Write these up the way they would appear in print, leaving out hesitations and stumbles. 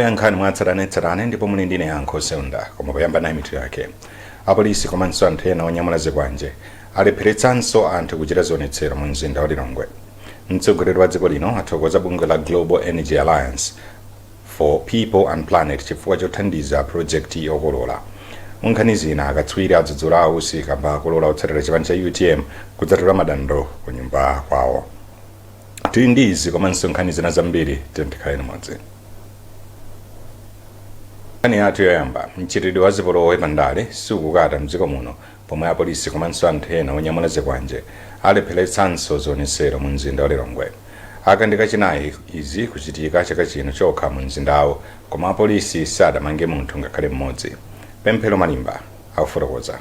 Nkhani mwatsatanetsatane ndipo muli ndine yankho seunda koma poyamba nayi mitu yake. Apolisi komanso anthu ena onyamula zikwanje alepheretsanso anthu kuchita zionetsero mu mzinda wa Lilongwe. Mtsogoleri wa dziko lino athokoza bungwe la Global Energy Alliance for People and Planet chifukwa chothandiza projekti yokolola. Nkhani zina akatswiri adzudzula ausi kamba kolola otsatira chipani cha UTM kudzatula madandaulo ku nyumba kwawo. Tili ndi izi komanso nkhani zina zambiri tikhale limodzi. Nkhani yathu yoyamba, mchitidwe wa zipolowe pandale sukukata mdziko muno pomwe apolisi komanso anthu ena onyamula zikwanje alepheretsanso zionetsero mu mzinda wa Lilongwe. Akandika chinayi izi kuchitika chaka chino chokha mu mzindawo koma apolisi sadamange munthu ngakhale mmodzi. Pemphero Malimba akufotokoza.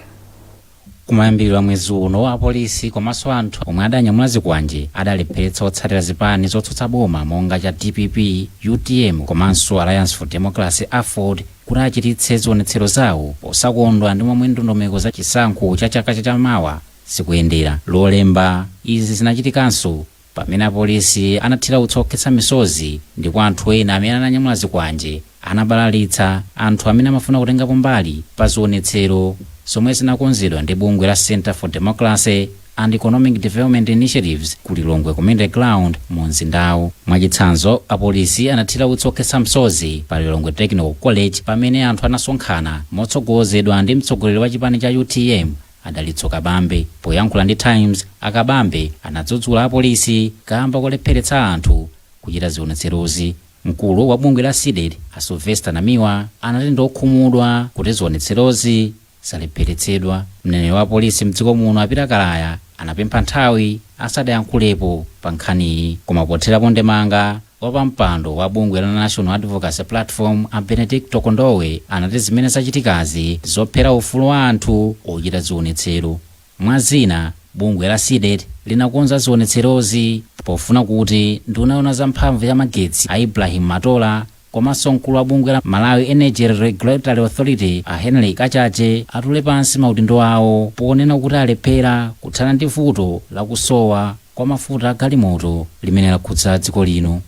Kumayambiriro a mwezi uno apolisi komanso anthu omwe adanyamula zikwanje adalepheretsa otsatira zipani zotsutsa boma monga cha DPP, UTM komanso Alliance for Democracy AFOD kuti achititse zionetsero zawo posakondwa ndi momwe ndondomeko za chisankho cha chaka chamawa zikuyendera. Lolemba izi zinachitikanso pamene apolisi anathira utsokhetsa misozi ndipo anthu ena amene ananyamula zikwanje anabalalitsa anthu amene amafuna kutengapo mbali pa zionetsero zomwe zinakonzedwa ndi bungwe la Center for Democracy and Economic Development Initiatives ku Lilongwe Community Ground mu mzindawo. Mwachitsanzo apolisi anathira utsokhetsa misozi pa Lilongwe Technical College pamene anthu anasonkhana motsogozedwa ndi mtsogoleri wa chipani cha UTM Adalitso Kabambe. Poyankhula ndi Times, Akabambe anadzudzula apolisi kamba kolepheretsa anthu kuchita zionetserozi. Mkulu wa bungwe la SIDED Sylvester Namiwa anati ndokhumudwa kuti zionetserozi zalepheretsedwa. Mneneri wa polisi mdziko muno Apita Kalaya anapempha nthawi asadayankhulepo pa nkhaniyi koma potherapo ndemanga wapampando wa bungwe la National Advocacy Platform Benedict Kondowe anati zimene zachitikazi zophera ufulu wa anthu ochita zionetsero. Mwazina bungwe la SIDED linakonza zionetserozi pofuna kuti nduna za mphamvu ya magetsi a Ibrahim Matola komanso mkulu wa bungwe la Malawi Energy Regulatory Authority a Henry Kachache atule pansi maudindo awo ponena kuti alephera kuthana ndi vuto la kusowa kwa mafuta a galimoto limene lakhudza dziko lino.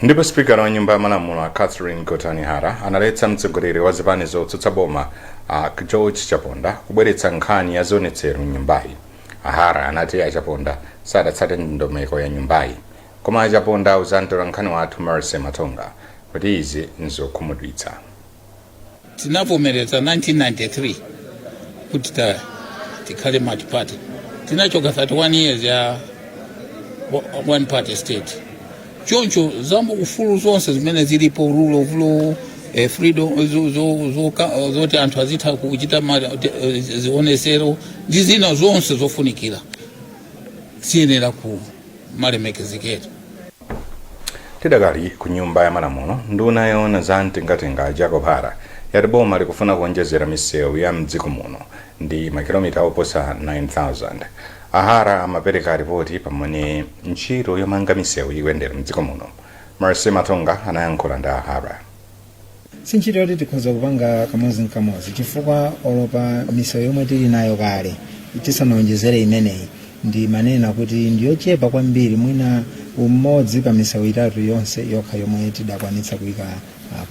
Ndipo Speaker wa nyumba ya malamulo Catherine Kotanihara analetsa mtsogoleri wa zipani zotsutsa boma George Chaponda kubweretsa nkhani ya zionetsero m'nyumbayi. Ahara anati achaponda sadatsate ndondomeko ya nyumbayi koma achaponda auzantola nkhani wathu Mercy Matonga kuti izi nzokhumudwitsa. Tinavomereza 1993 kuti tikhale multi-party. Tinachoka 31 years ya one party state. Choncho zambo ufulu zonse zimene zilipo rule of law, freedom zoti anthu azitha kuchita zionetsero ndi zina zonse zofunikira ziyenera ku malemekezekera. Tidakali ku nyumba ya malamulo nduna yona za mtengatenga Jacob Hara yati boma likufuna kuonjezera misewu ya mdziko muno ndi makilomita oposa 9,000. Ahara amapereka ripoti pamene ntchito yomanga misewu ikuyendera mdziko muno. Mercy Matonga anayankhula ndi Ahara. Sinchito yoti tikhoza kupanga kamodzi chifukwa olopa misewu yomwe tili nayo kale tisanaonjezere imeneyi ndi manena kuti ndiyochepa kwambiri mwina umodzi pa misewu itatu yonse yokha yomwe tidakwanitsa kuyika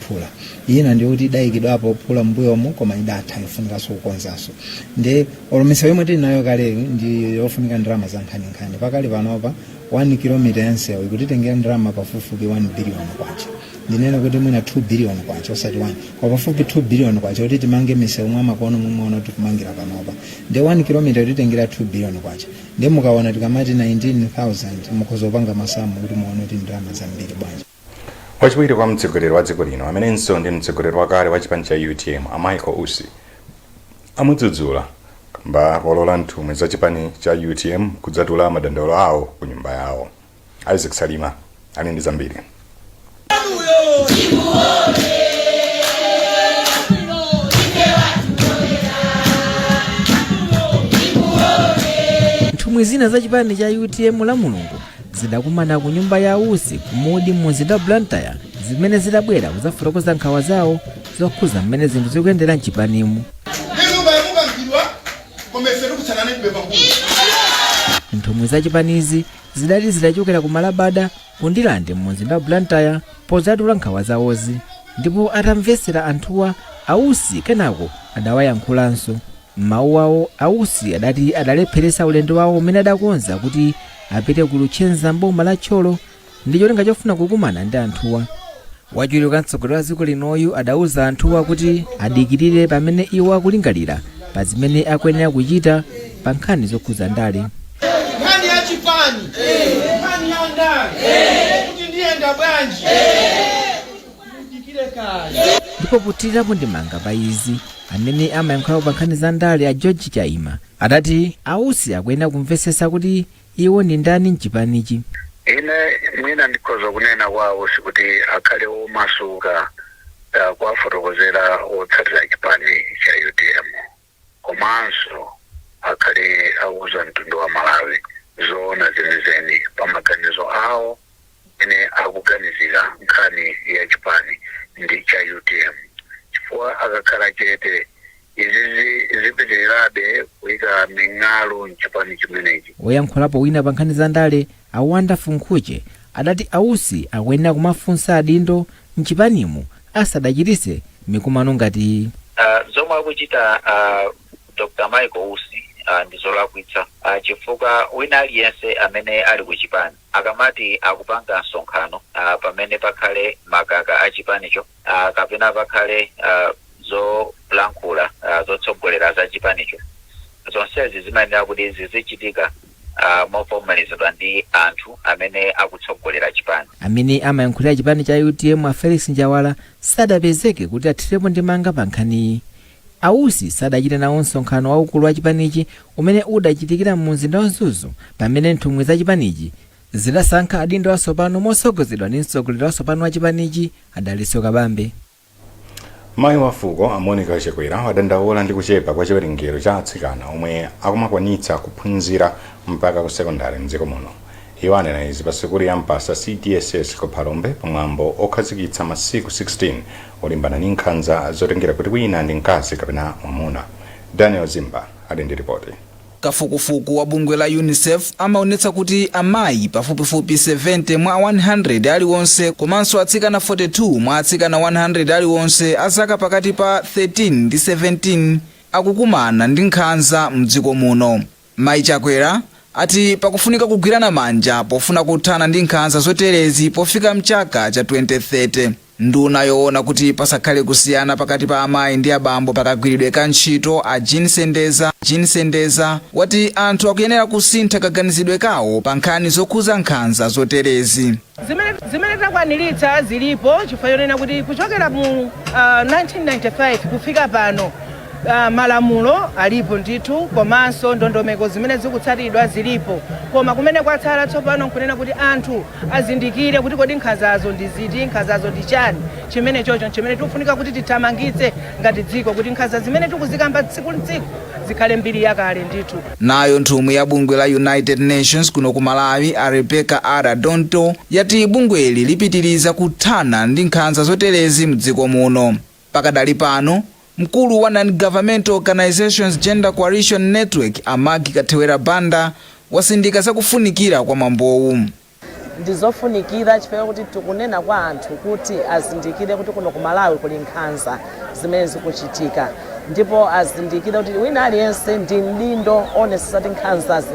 phula. Ina ndiyoti idayikidwapo phula mbuyomu koma idatha yofunikanso kukonzanso. Ndi olomisewu yomwe tili nayo kale ndi yofunika ndalama za nkhani pakali panopa 1 kilometer yansewu ikutitengera ndalama pafupifupi 1 billion kwacha. Ndinena kuti mwina 2 billion kwacha osati 1 kwa pafupi 2 billion kwacha kuti timange misewu mwa makono mumwe tikumangira panopa. Ndi 1 kilometer ikutitengera 2 billion kwacha. Ndi mukaona tikamati 19,000 mukuzopanga masamu kuti muone kuti ndalama zambiri bwanji. Wachiwiri kwa mtsogoleri wa dziko lino amenenso ndi mtsogoleri wakale wa chipani cha UTM Michael Usi amudzudzula kamba kolola nthumwi za chipani cha UTM kudzatula madandaulo awo ku nyumba yawo. Isaac Salima ali ndi zambiri. Nthumwi zina za chipani cha UTM la Mulungu zidakumana ku nyumba ya Usi kumudi muzida Blantyre zimene zidabwera kuzafotokoza nkhawa zawo zokhuza mmene zinthu zikuyendera mchipanimu. nthumwi za chipanizi zidati zidachokera ku malabada ku ndilande mumzinda wa blantyre pozatula nkhawa zawozi, ndipo atamvetsera anthuwa ausi kenako adawayankhulanso. M'mawu awo ausi adati adalepheretsa ulendo wawo umene adakonza kuti apite ku Luchenza mboma la Tcholo ndi cholinga chofuna kukumana ndi anthuwa. Wachiwiri mtsogoleri wa dziko linoyu adauza anthuwa kuti adikirire pamene iwo akulingalira pa zimene akuyenera kuchita pa nkhani zokhuza ndale. Nkhani ya chipani, nkhani ya ndale, kuti ndiyenda bwanji, mudikire kale. Ndipo potirapo ndimanga pa izi amene amayankhulapo pa nkhani za ndale a George Chaima adati ausi akuyenera kumvetsetsa kuti iwo ndi ndani mchipanichi. Ine mwina ndikhoza kunena kwawo sikuti akhale omasuka kuwafotokozera otsatira chipani cha UTM, komanso akhale auza mtundu wa Malawi zoona zenizeni pa maganizo awo ene akuganizira nkhani ya chipani ndi cha UTM, chifukwa akakhala chete izi zipitirirabe kuyika ming'alu mchipani chimenechi. Woyankhulapo wina pa nkhani za ndale Awanda Funkhuche adati ausi akuyenera kumafunsa adindo mchipanimu asadachitise mikumano ngati zomwe akuchita Dr. Michael Usi ndi zolakwitsa, chifukwa wina aliyense amene ali ku chipani akamati akupanga msonkhano pamene pakhale makaka a chipanicho kapena pakhale zolankhula zotsogolera za chipanicho, zonsezi zimayenera kuti zizichitika movomerezedwa ndi anthu amene akutsogolera chipani. Amene amayankhulira chipani cha UTM a Felix Njawala sadapezeke kuti athirepo ndimanga pa nkhaniyi. Ausi sadachita nawo msonkhano waukulu wa chipanichi umene udachitikira mu mzinda wa Zuzu pamene nthumwi za chipanichi zidasankha adindo atsopano motsogozedwa ndi mtsogoleri watsopano wa chipanichi Adaliso Kabambe. Mayi wa fuko a Monica Chakwera wadandaula ndi kuchepa kwa chiwerengero cha atsikana omwe akumakwanitsa kuphunzira mpaka ku sekondari mdziko muno. Iwo anena izi pa sukulu ya mpasa CDSS ku Phalombe pamwambo okhazikitsa masiku 16 olimbana ndi nkhanza zotengera kuti wina ndi mkazi kapena mwamuna. Daniel Zimba ali ndi ripoti. Kafukufuku wa bungwe la UNICEF amaonetsa kuti amayi pafupifupi 70 mwa 100 aliwonse komanso atsikana 42 mwa atsikana 100 aliwonse azaka pakati pa 13 ndi 17 akukumana ndi nkhanza mdziko muno. Mayi Chakwera ati pakufunika kugwirana manja pofuna kuthana ndi nkhanza zoterezi pofika mchaka cha 2030. Nduna yoona kuti pasakhale kusiyana pakati pa amayi ndi abambo pakagwiridwe ka ntchito a Jean Sendeza wati anthu akuyenera kusintha kaganizidwe kawo pa nkhani zokhuza nkhanza zoterezi. Zimene takwaniritsa zilipo chifukwa chonena kuti kuchokera mu 1995 kufika pano malamulo alipo ndithu komanso ndondomeko zimene zikutsatidwa zilipo, koma kumene kwatsala tsopano nkunena kuti anthu azindikire kuti kodi nkhanzazo ndi ziti, nkhanzazo ndi chani, chimene chocho chimene tikufunika kuti tithamangitse ngati dziko kuti nkhanza zimene tikuzikamba tsiku ndi tsiku zikhale mbiri yakale ndithu. Nayo nthumwi ya bungwe la United Nations kuno ku Malawi Rebecca Donto yati bungweli lipitiriza kuthana ndi nkhanza zoterezi mdziko muno. Pakadali pano mkulu wa non-governmental organizations Gender Coalition Network Amagi Kathewera Banda wasindika zakufunikira kwa mambowu. Ndizofunikira chifukwa kuti tikunena kwa anthu kuti azindikire kuti kuno ku Malawi kuli nkhanza zimene zikuchitika, ndipo azindikire kuti wina aliyense ndi mdindo onesa kuti nkhanzazi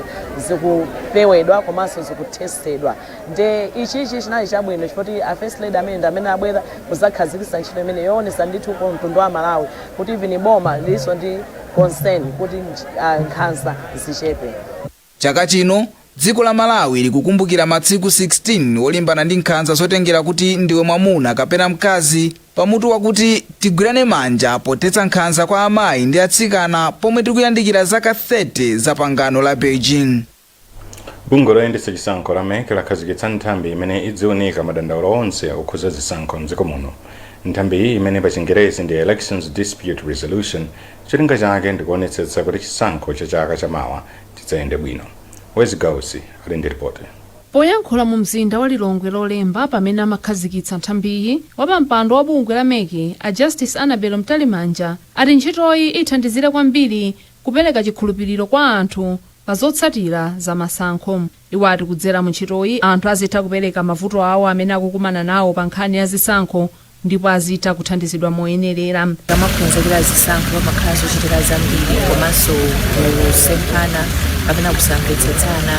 zikupewedwa komanso zikuthesedwa. Nde ichichi chinali chabwino chifukwa kuti a first lady amene abwera kuzakhazikitsa ntchito imene yoonesa ndithu ku mtundu wa Malawi kuti even boma liso ndi concern kuti nkhanza zichepe. Chaka chino dziko la Malawi likukumbukira masiku 16 olimbana ndi nkhanza zotengera kuti ndiwe mwamuna kapena mkazi, pamutu wakuti tigwirane manja potetsa nkhanza kwa amayi ndi atsikana pomwe tikuyandikira zaka 30 za pangano la Beijing. Bungwe loyendetsa chisankho la MEC lakhazikitsa nthambi imene idziunika madandaulo onse okhuza zisankho mdziko muno. Nthambi iyi imene pa Chingerezi ndi Elections Dispute Resolution cholinga chake ndikuonetsetsa kuti chisankho cha chaka chamawa chidzayende bwino. Wezi Gausi ali ndi ripoti. Poyankhula mu mzinda wa Lilongwe lolemba pamene amakhazikitsa nthambiyi, wapampando wa bungwe la MEC a Justice Annabel Mtalimanja ati ntchitoyi ithandizire kwambiri kupereka chikhulupiriro kwa anthu pa zotsatira za masankho. Iwo ati kudzera mu ntchitoyi anthu azitha kupereka mavuto awo amene akukumana nawo pa nkhani ya zisankho ndipo azitha kuthandizidwa moyenerera. Amaphunzira zisankho pamakhala zochitika zambiri komanso kusemphana kapena kusamvetsetsana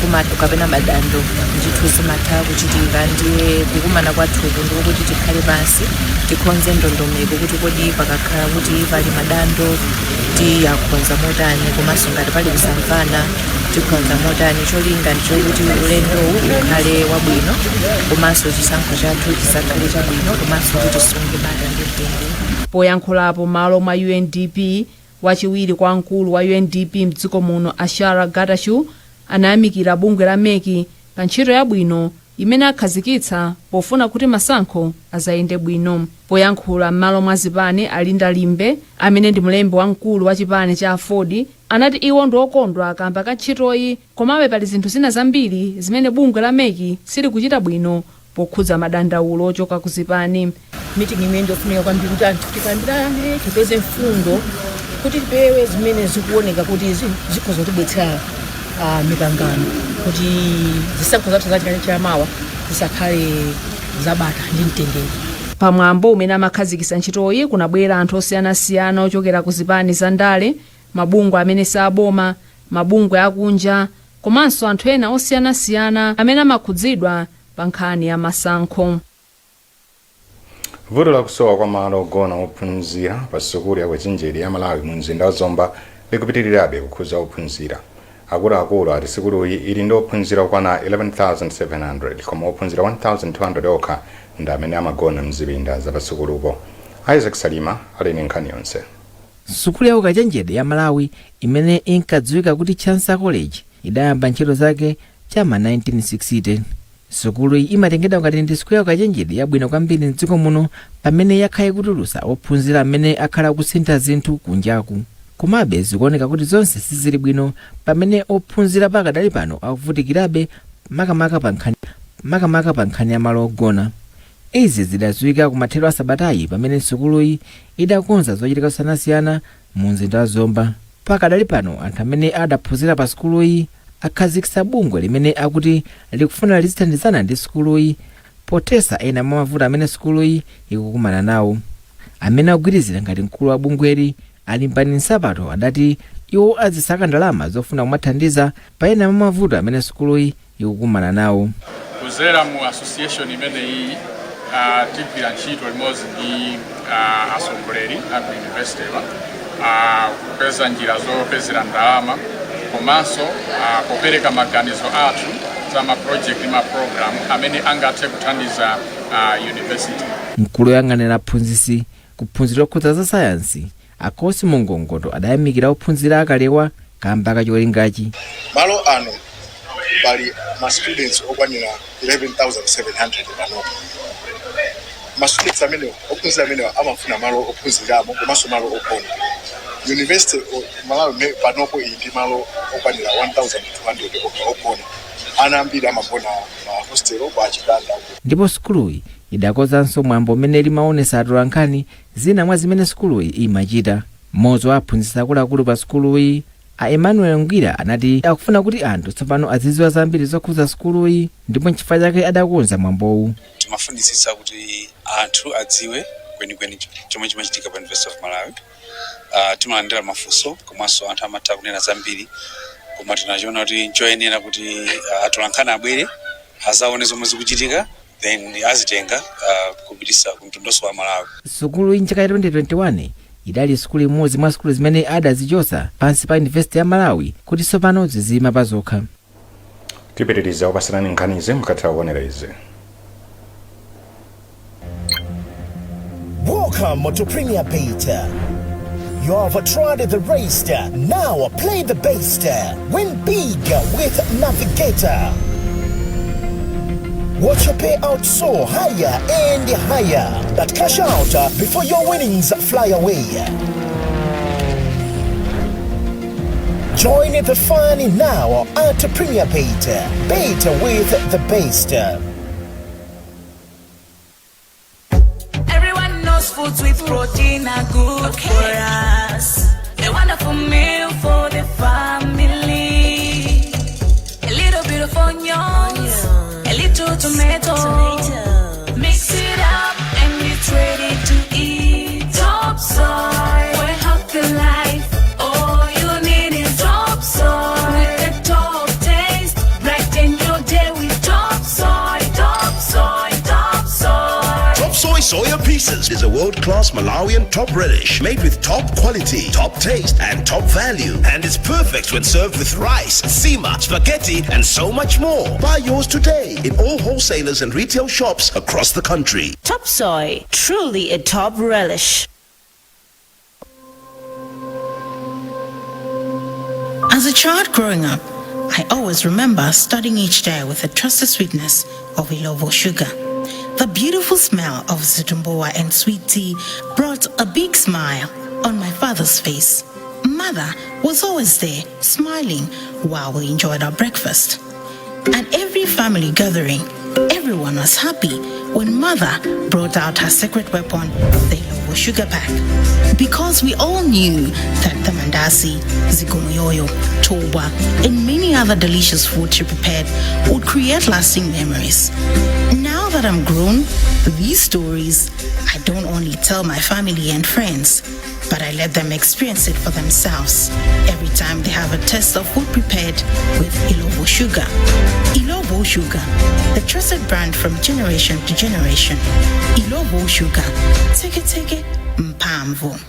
kumatu kapena madando ndithu zimatha kuchitika. Ndiye kukumana kwathuku ndiko kuti tikhale pansi tikonze ndondomeko kuti kodi pakakhala kuti pali madando tiyakonza motani komanso ngati pali kusamvana tikonza motani. Cholinga ndichokuti ulendowu ukhale wabwino komanso chisankho chathu chisakhale chabwino komanso kuti tisunge bata ndi mtendere. Poyankhulapo malo mwa UNDP, wachiwiri kwa mkulu wa UNDP mdziko muno Ashara Gadashu anayamikira bungwe la meki pa ntchito yabwino imene akhazikitsa pofuna kuti masankho azayende bwino. Poyankhula m'malo mwa zipani, Alinda Limbe amene ndi mlembi wamkulu wa chipani cha Afodi anati iwo ndi okondwa kamba ka ntchitoyi, komabe pali zinthu zina zambiri zimene bungwe la meki sili kuchita bwino pokhudza madandaulo ochoka ku zipani. Meeting imene ndofunika kwambiri kuti anthu tikambirane tipeze mfundo kuti tipewe zimene zikuoneka kuti zikhoza kutibwetsera mikangano kuti zisankho zathu zachamawa zisakhale zabata ndi mtendere. Pamwambo umene amakhazikitsa ntchitoyi kunabwera anthu osiyanasiyana ochokera ku zipani za ndale, mabungwe amene saboma, mabungwe akunja komanso anthu ena osiyanasiyana amene amakhudzidwa pa nkhani ya masankho. Vuto la kusowa kwa malo ogona ophunzira pa sukulu ya Kwachinjeri ya Malawi mu mzinda wa Zomba likupitirirabe kukhudza ophunzira. Akuluakulu ati sukuluyi ili ndi ophunzira okwana 11,700 koma ophunzira 1,200 okha ndi amene amagona mzipinda za pasukulupo. Isaac Salima ali ndi nkhani yonse. Sukulu ya Kwachinjeri ya Malawi imene inkadziwika kuti Chansa College idayamba ntchito zake chama 1960. Sukulu iyi imatengedwa ngati ndi sukulu ya Kwachinjeri yabwino kwambiri mdziko muno pamene yakhaye kutulutsa ophunzira amene akhala kusintha zinthu kunjaku. Komabe zikuoneka kuti zonse sizili bwino pamene ophunzira pakadali pano akuvutikirabe makamaka pa nkhani ya malo ogona. Izi zidadziwika kumathero a sabatayi pamene sukuluyi idakonza zochitika zosiyanasiyana mu mzinda wa Zomba. Pakadali pano anthu amene adaphunzira pa sukuluyi akhazikitsa bungwe limene akuti likufuna lizithandizana ndi sukuluyi pothetsa ena mwa mavuto amene sukuluyi ikukumana nawo. Amene agwirizira ngati mkulu wa bungweli Alimbani Nsapato adati iwo azisaka ndalama zofuna kumathandiza pa ena mwa mavuto amene sukuluyi ikukumana nawo. Kuzera mu association imeneyi tigwira ntchito limodzi ndi atsogoleri a ku university kupeza njira zopezera ndalama komanso popereka maganizo athu za maproject ndi maprogramu amene angathe kuthandiza university. Mkulu woyang'anira aphunzitsi kuphunzira okhudza za sayansi Akosi Mongongoto adayamikira ophunzira akalewa kamba kacholingachi. Malo ano pali ma students okwanira 11,700 pano. Ma students amene ophunzira amene amafuna malo ophunziramo komanso malo ogona. University Malawi panopo ndi malo okwanira 1,200 ogona. Ana ambiri amagona ma hostel kwa chipanda. Ndipo sukuluyi idakozanso mwambo umene limaonesa atolankhani zina mwa zimene sukuluyi imachita. Mmodzi wa aphunzitsi akuluakulu pa sukuluyi a Emmanuel Ngwira anati akufuna kuti anthu tsopano azidziwa zambiri zokhudza sukuluyi ndipo n'chifukwa chake adakonza mwambowu. Timafunitsitsa kuti anthu adziwe kwenikweni chomwe chimachitika pa University of Malawi. Timalandira mafunso komanso anthu amatha kunena zambiri koma tinachiona kuti nchoyenera kuti atolankhani abwere azaone zomwe zikuchitika then azitenga kupitisa kumtundoso wa Malawi. Sukulu inchaka ya 2021 idali sukulu imodzi mwa sukulu zimene adazichosa pansi pa University ya Malawi kuti tsopano zizima pa zokha. Tipitiriza kupasirani nkhanizi mukatha kuonera izi. Welcome to Premier Beta. You have tried the race, now play the best. Win big with Navigator. Watch your payout soar higher and higher. But cash out before your winnings fly away. Join the fun now at Premier Beta. Beta with the best. Everyone knows foods with protein are good for us. A wonderful meal for the family. onions, a little tomato. Mix it up and it's ready to eat. Top soy, we're healthy life. All you need is top soy. With the top taste, brighten your day with top soy, top soy, top soy. Top Soy Soya Pieces is a world-class Malawian top relish made with top quality, top taste, and top value. And it's perfect when served with rice, sima, spaghetti, and so much more. Buy yours today in all wholesalers and retail shops across the country. Top Soy, truly a top relish. As a child growing up, I always remember starting each day with the trusted sweetness of Ilovo sugar. The beautiful smell of zitumboa and sweet tea brought a big smile on my father's face. Mother was always there, smiling while we enjoyed our breakfast. At every family gathering, everyone was happy when Mother brought out her secret weapon, the Ilovo sugar pack. Because we all knew that the mandasi, zigumoyoyo, toba, and many other delicious foods she prepared would create lasting memories. Now that I'm grown, these stories I don't only tell my family and friends, but I let them experience it for themselves every time they have a taste of food prepared with Ilovo sugar. Ilovo sugar, the trusted brand from generation to generation. Ilovo sugar, take mpamvu.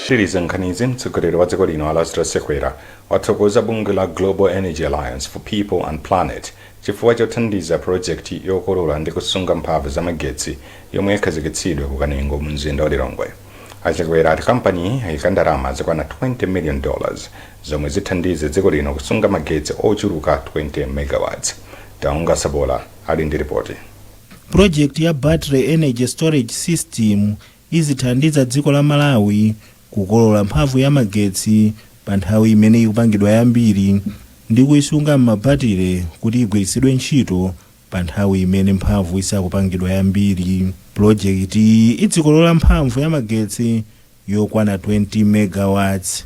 Tiriza Nkhani mtsogoleri wa dziko lino Alasdair Sekwera wathokoza bungwe la Global Energy Alliance for People and Planet chifukwa chothandiza projekti yokolola ndi kusunga mphamvu za magetsi yomwe yakhazikitsidwe ku Kanengo mu mzinda wa Lilongwe. Asekwera ati kampani ayika ndalama zakwana $20 million zomwe zithandize dziko lino kusunga magetsi ochuluka 20 megawatts. Taunga Sabola ali ndi ripoti. Project ya Battery Energy Storage System izithandiza dziko la Malawi kukolola mphamvu ya magetsi pa nthawi imene ikupangidwa yambiri ndi kuisunga m'mabatire kuti igwiritsidwe ntchito pa nthawi imene mphamvu isakupangidwa yambiri. Project izikolola mphamvu ya magetsi yokwana 20 megawatts.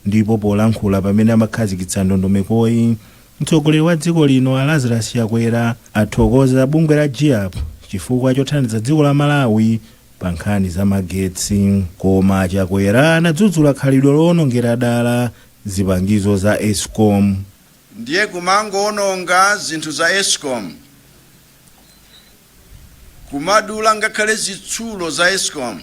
Ndipo polankhula pamene amakhazikitsa ndondomekoyi, mtsogoleri wa dziko lino Alasdair Sekwera athokoza bungwe la GIAP chifukwa chothandiza dziko la Malawi pa nkhani za magetsi. Koma Sekwera anadzudzula khalidwe lowonongera dala zipangizo za Eskom. Ndiye kumangoononga zinthu za Eskom, kumadula ngakhale zitsulo za Eskom,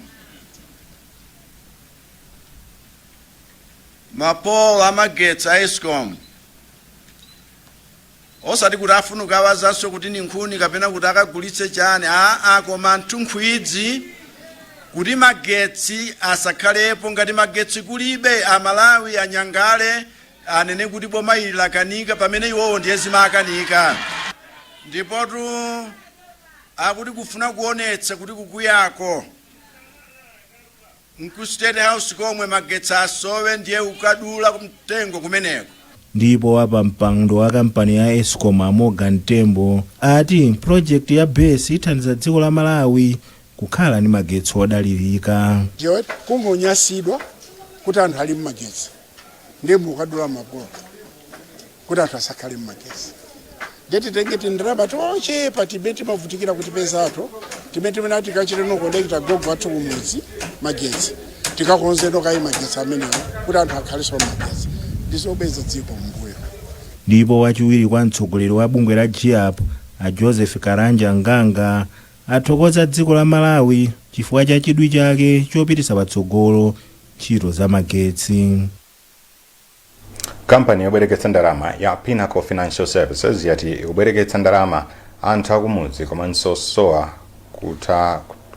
mapolo amagetsi a Eskom, osati kuti afunuka awazanso kuti ni nkhuni kapena kuti akagulitse chani, koma nkhwidzi kuti magetsi asakhalepo. Ngati magetsi kulibe, Amalawi anyangale anene kuti boma ili lakanika pamene iwowo ndiye zimakanika. Ndipotu akuti kufuna kuonetsa kuti kukuyako nku State House komwe magetsi asowe ndiye ukadula kumtengo kumeneko. Ndipo apa mpando wa kampani ya Eskom Morgan Tembo ati project ya BES ithandiza dziko la Malawi kukhala ni magetsi odalirika. Ndiyo kungonyasidwa kuti anthu ali magetsi ndi mukadula mapolo kuti anthu asakhale magetsi. Ndeti tengeti ndiraba toche patibeti mavutikira kuti pezato timeti mena tikachire nokondekita gogo athu kumudzi magetsi tikakonzeno kai magetsi amenewo kuti anthu akhaleso magetsi ndisobeza dziko mbuyo. Ndipo wachiwiri kwa mtsogoleri wa bungwe la GIAP a Joseph Karanja Nganga athokoza dziko la Malawi chifukwa cha chidwi chake chopititsa patsogolo ntchito za magetsi. Kampani yobwereketsa ndalama ya Pinnacle Financial Services yati ikubwereketsa ndalama anthu akumudzi komanso sowa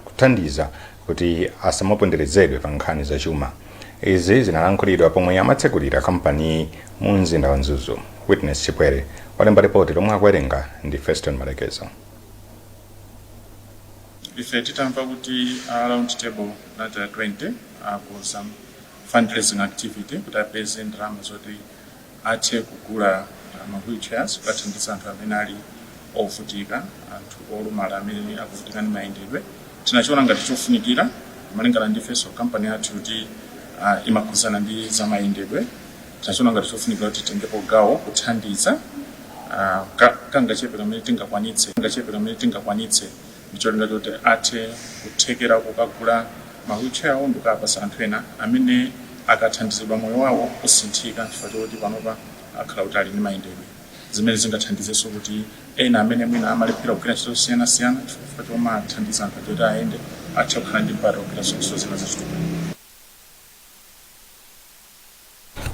kuthandiza kuti asamaponderezedwe pa nkhani za chuma. Izi zinalankhulidwa pomwe amatsekulira kampani mu mzinda wa Nzuzu. Witness Chipwere walemba ripoti lomwe akuwerenga ndi Feston Malekezo. Ife titamva kuti round table nata 20 for some fundraising activity kuti apeze ndalama zoti athe kugula wheelchairs kuthandiza anthu amene ali ovutika, anthu olumala amene akuvutika ndi mayendedwe. Tinachiona ngati chofunikira malingana ndi ifenso kampani yathu kuti imakhuzana ndi za mayendedwe. Tinachiona ngati chofunikira kuti titengepo gawo kuthandiza kangachepe kamene tingakwanitse ndicholinga choti athe kuthekera kukagula ma wheelchair awo ndikapasa anthu ena amene akathandizidwa moyo wawo kusinthika chifukwa choti panopa akhala kuti ali ndi mayendedwe zimene zingathandizenso kuti ena amene mwina amalephera kugwira ntchito zosiyanasiyana chifukwa choma athandiza anthu kuti ayende athe kukhala ndi mpata kugwira ntchito zina zachitukuko.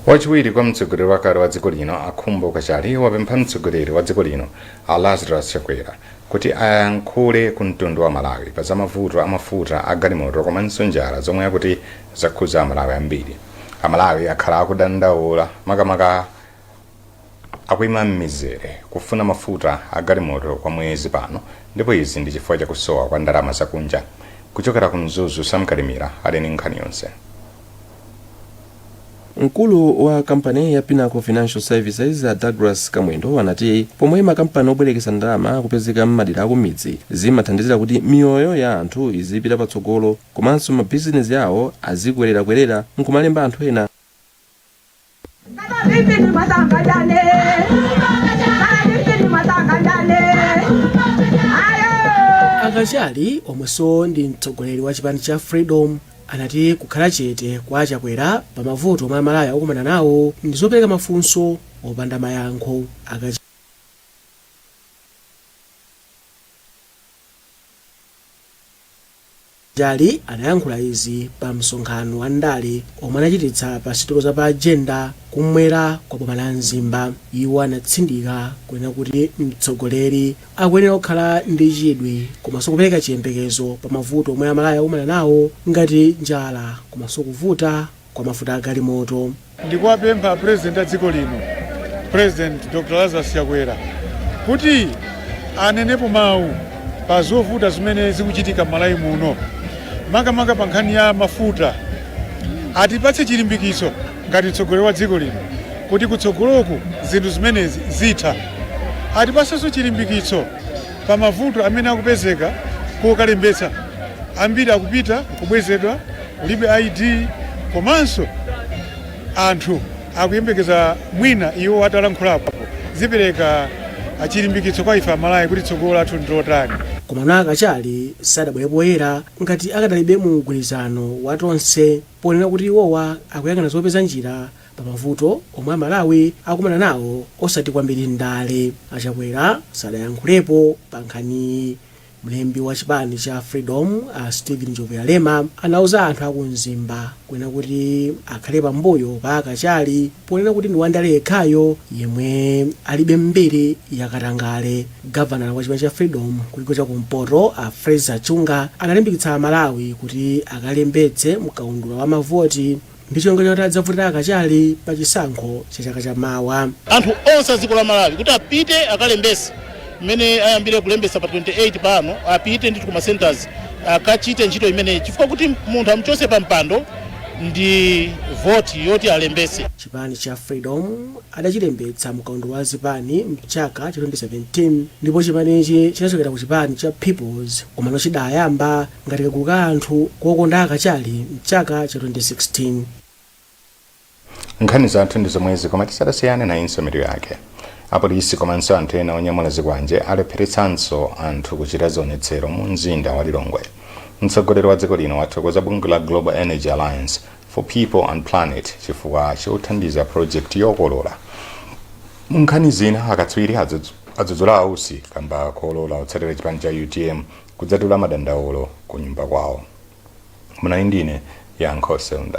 wachiwiri kwa mtsogoleri wakale wa dziko lino akhumbo kachali wapempha mtsogoleri wa dziko lino Lazarus Chakwera kuti ayankhule ku mtundu wa Malawi pa za mavuto amafuta a galimoto komanso njala zomwe akuti zakhuza Amalawi ambiri. Amalawi akhala akudandaula makamaka akuyima m'mizere kufuna mafuta a galimoto kwa mwezi pano, ndipo izi ndi chifukwa chakusowa kwa ndalama zakunja. Kuchokera ku Mzuzu, Samkalimira ali ndi nkhani yonse. Mkulu wa kampani ya Pinnacle Financial Services Douglas Kamwendo anati pomwe makampani obwerekesa ndalama kupezeka m'madera akumidzi zimathandizira kuti miyoyo ya anthu izipita patsogolo komanso mabizinesi yawo azikwerera nkumalemba anthu ena. Akachali omweso ndi mtsogoleri wa chipani cha Freedom anati kukhala chete kwa Chakwera pa mavuto omwe Amalawi akumana nawo ndi zopereka mafunso opanda mayankho. Akachali anayankhula izi pa msonkhano wa ndale omwe anachititsa pa sitolo za pa agenda kumwera kwa boma la Mzimba. Iwo anatsindika kunena kuti mtsogoleri akuyenera kukhala ndi chidwi komanso kupereka chiyembekezo pa mavuto omwe Amalawi akumana nawo ngati njala komanso kuvuta kwa mafuta a galimoto. Ndikuwapempha President a dziko lino, President Dr. Lazarus Chakwera, kuti anenepo mawu pa zovuta zimene zikuchitika m'Malawi muno, makamaka pa nkhani ya mafuta. Atipatse chilimbikitso ngati mtsogoleri wa dziko lino kuti kutsogoloku zinthu zimenezi zitha. Atipatsenso chilimbikitso pa mavuto amene akupezeka kokalembetsa ambiri akupita kubwezedwa kulibe ID komanso anthu akuyembekeza mwina iwo atalankhulapo zipereka chilimbikitso kwa ife Amalawi kuti tsogolo lathu ndilotani. Komano Akachali sadabwere poyera ngati akadalibe mu mgwirizano wa tonse ponena kuti iwowa akuyang'ana zopeza njira pa mavuto omwe Amalawi akumana nawo osati kwambiri ndale. Achakwera sadayankhulepo pa nkhani. Mlembi wa chipani cha Freedom Stephen Njovu anauza anthu aku Mzimba kunena kuti akhale pambuyo pa Akachali ponena kuti ndi wandale yekhayo yemwe alibe mbiri yakatangale. Gavana wa chipani cha Freedom kuliko cha kumpoto Fraser Chunga analimbikitsa Amalawi kuti akalembetse mkaundula wa mavoti ndi chonga choti adzavotera Akachali pa chisankho cha chaka chamawa. Anthu onse a dziko la Malawi kuti apite akalembese mene ayambire kulembesa pa 28 pano apite ndithu kuma centers akachite ntchito imene chifukwa kuti munthu amuchose pa mpando ndi voti yoti alembese. Chipani cha Freedom adachilembetsa mkaundula wa zipani mchaka cha 2017 ndipo chipanichi chinachokera ku chipani cha Peoples komano chidayamba ngati kagulu ka anthu kokonda Akachali mchaka cha 2016. Nkhani zathu ndi zomwezi koma tisadasiyane na insomero yake. Apolisi komanso anthu ena onyamula zikwanje alepheretsanso anthu kuchita zionetsero mu mzinda wa Lilongwe. Mtsogoleri wa dziko lino wathokoza bungwe la Global Energy Alliance for People and Planet chifukwa chothandiza project yokolola. Nkhani zina akatswiri adzudzula ausi kamba kolola otsatira chipani cha UTM kudzatula madandaulo ku nyumba kwawo. Muna indine ya Nkhani.